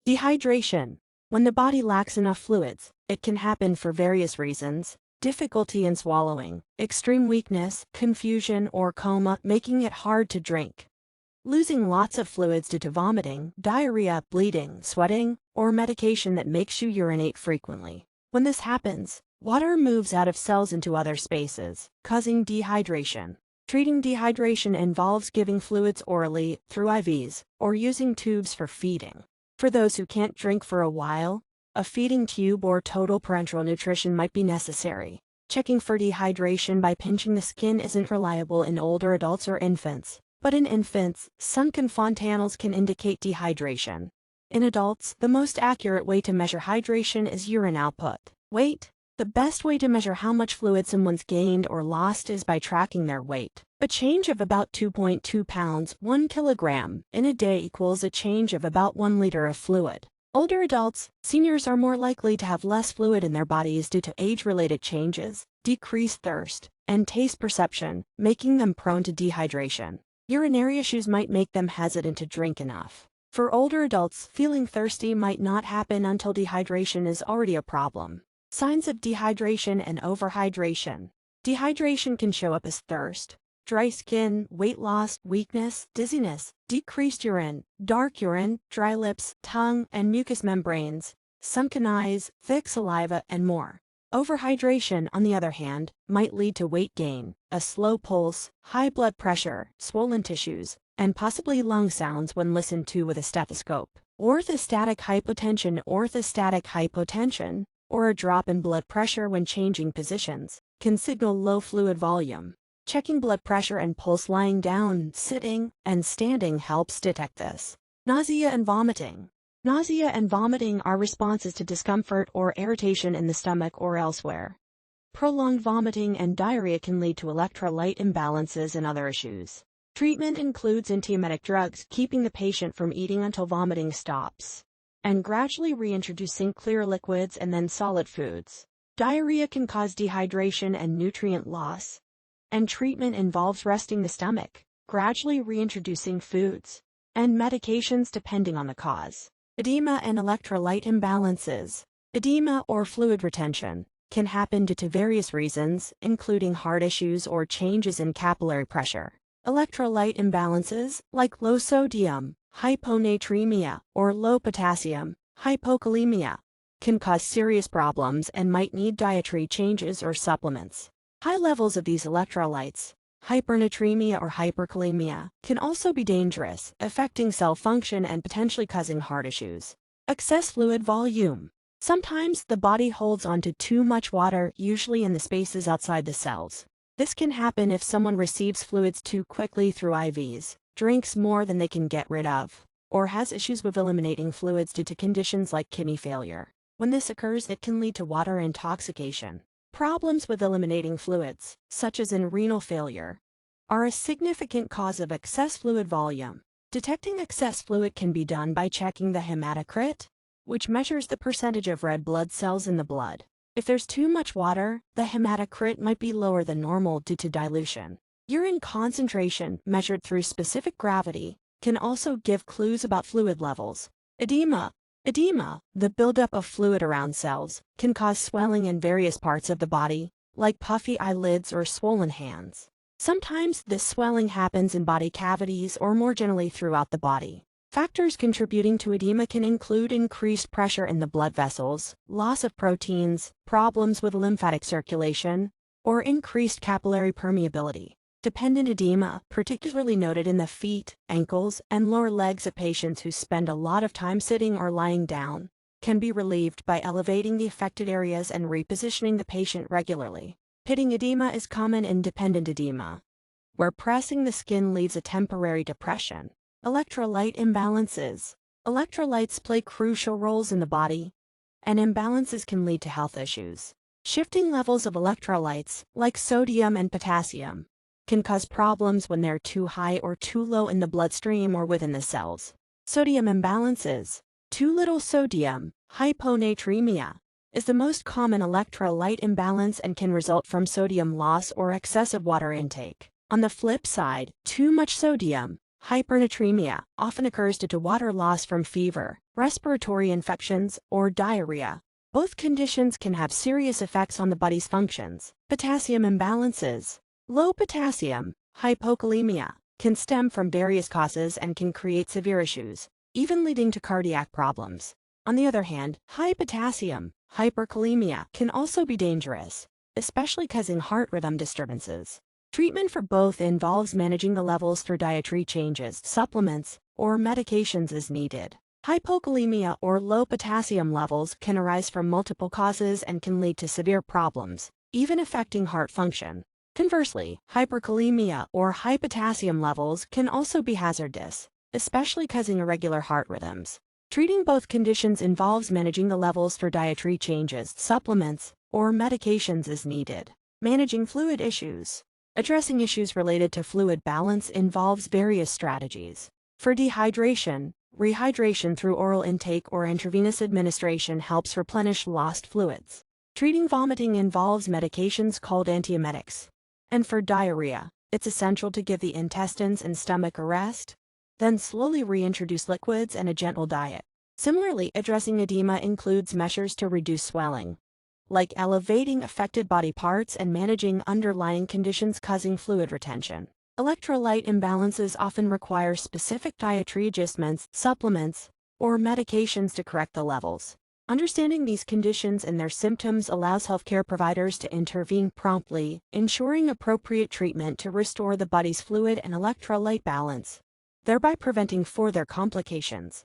Dehydration. When the body lacks enough fluids, it can happen for various reasons: difficulty in swallowing, extreme weakness, confusion, or coma, making it hard to drink. Losing lots of fluids due to vomiting, diarrhea, bleeding, sweating, or medication that makes you urinate frequently. When this happens, water moves out of cells into other spaces, causing dehydration. Treating dehydration involves giving fluids orally, through IVs, or using tubes for feeding. For those who can't drink for a while, a feeding tube or total parenteral nutrition might be necessary. Checking for dehydration by pinching the skin isn't reliable in older adults or infants, but in infants, sunken fontanelles can indicate dehydration. In adults, the most accurate way to measure hydration is urine output. Weight. The best way to measure how much fluid someone's gained or lost is by tracking their weight. A change of about 2.2 pounds, 1 kilogram, in a day equals a change of about 1 liter of fluid. Older adults, seniors are more likely to have less fluid in their bodies due to age-related changes, decreased thirst, and taste perception, making them prone to dehydration. Urinary issues might make them hesitant to drink enough. For older adults, feeling thirsty might not happen until dehydration is already a problem. Signs of dehydration and overhydration. Dehydration can show up as thirst, dry skin, weight loss, weakness, dizziness, decreased urine, dark urine, dry lips, tongue, and mucous membranes, sunken eyes, thick saliva, and more. Overhydration, on the other hand, might lead to weight gain, a slow pulse, high blood pressure, swollen tissues, and possibly lung sounds when listened to with a stethoscope. Orthostatic hypotension, or a drop in blood pressure when changing positions, can signal low fluid volume. Checking blood pressure and pulse lying down, sitting, and standing helps detect this. Nausea and vomiting. Nausea and vomiting are responses to discomfort or irritation in the stomach or elsewhere. Prolonged vomiting and diarrhea can lead to electrolyte imbalances and other issues. Treatment includes antiemetic drugs, keeping the patient from eating until vomiting stops, and gradually reintroducing clear liquids and then solid foods. Diarrhea can cause dehydration and nutrient loss, and treatment involves resting the stomach, gradually reintroducing foods, and medications depending on the cause. Edema and electrolyte imbalances. Edema or fluid retention can happen due to various reasons, including heart issues or changes in capillary pressure. Electrolyte imbalances, like low sodium, hyponatremia, or low potassium, hypokalemia, can cause serious problems and might need dietary changes or supplements. High levels of these electrolytes, hypernatremia or hyperkalemia, can also be dangerous, affecting cell function and potentially causing heart issues. Excess fluid volume. Sometimes the body holds onto too much water, usually in the spaces outside the cells. This can happen if someone receives fluids too quickly through IVs, drinks more than they can get rid of, or has issues with eliminating fluids due to conditions like kidney failure. When this occurs, it can lead to water intoxication. Problems with eliminating fluids, such as in renal failure, are a significant cause of excess fluid volume. Detecting excess fluid can be done by checking the hematocrit, which measures the percentage of red blood cells in the blood. If there's too much water, the hematocrit might be lower than normal due to dilution. Urine concentration, measured through specific gravity, can also give clues about fluid levels. Edema. Edema, the buildup of fluid around cells, can cause swelling in various parts of the body, like puffy eyelids or swollen hands. Sometimes this swelling happens in body cavities or more generally throughout the body. Factors contributing to edema can include increased pressure in the blood vessels, loss of proteins, problems with lymphatic circulation, or increased capillary permeability. Dependent edema, particularly noted in the feet, ankles, and lower legs of patients who spend a lot of time sitting or lying down, can be relieved by elevating the affected areas and repositioning the patient regularly. Pitting edema is common in dependent edema, where pressing the skin leaves a temporary depression. Electrolyte imbalances. Electrolytes play crucial roles in the body, and imbalances can lead to health issues. Shifting levels of electrolytes, like sodium and potassium, can cause problems when they're too high or too low in the bloodstream or within the cells. Sodium imbalances. Too little sodium, hyponatremia, is the most common electrolyte imbalance and can result from sodium loss or excessive water intake. On the flip side, too much sodium, Hypernatremia often occurs due to water loss from fever, respiratory infections, or diarrhea. Both conditions can have serious effects on the body's functions. Potassium imbalances. Low potassium, hypokalemia, can stem from various causes and can create severe issues, even leading to cardiac problems. On the other hand, high potassium, hyperkalemia, can also be dangerous, especially causing heart rhythm disturbances. Treatment for both involves managing the levels through dietary changes, supplements, or medications as needed. Hypokalemia or low potassium levels can arise from multiple causes and can lead to severe problems, even affecting heart function. Conversely, hyperkalemia or high potassium levels can also be hazardous, especially causing irregular heart rhythms. Treating both conditions involves managing the levels through dietary changes, supplements, or medications as needed. Managing fluid issues. Addressing issues related to fluid balance involves various strategies. For dehydration, rehydration through oral intake or intravenous administration helps replenish lost fluids. Treating vomiting involves medications called antiemetics. And for diarrhea, it's essential to give the intestines and stomach a rest, then slowly reintroduce liquids and a gentle diet. Similarly, addressing edema includes measures to reduce swelling, like elevating affected body parts and managing underlying conditions causing fluid retention. Electrolyte imbalances often require specific dietary adjustments, supplements, or medications to correct the levels. Understanding these conditions and their symptoms allows healthcare providers to intervene promptly, ensuring appropriate treatment to restore the body's fluid and electrolyte balance, thereby preventing further complications.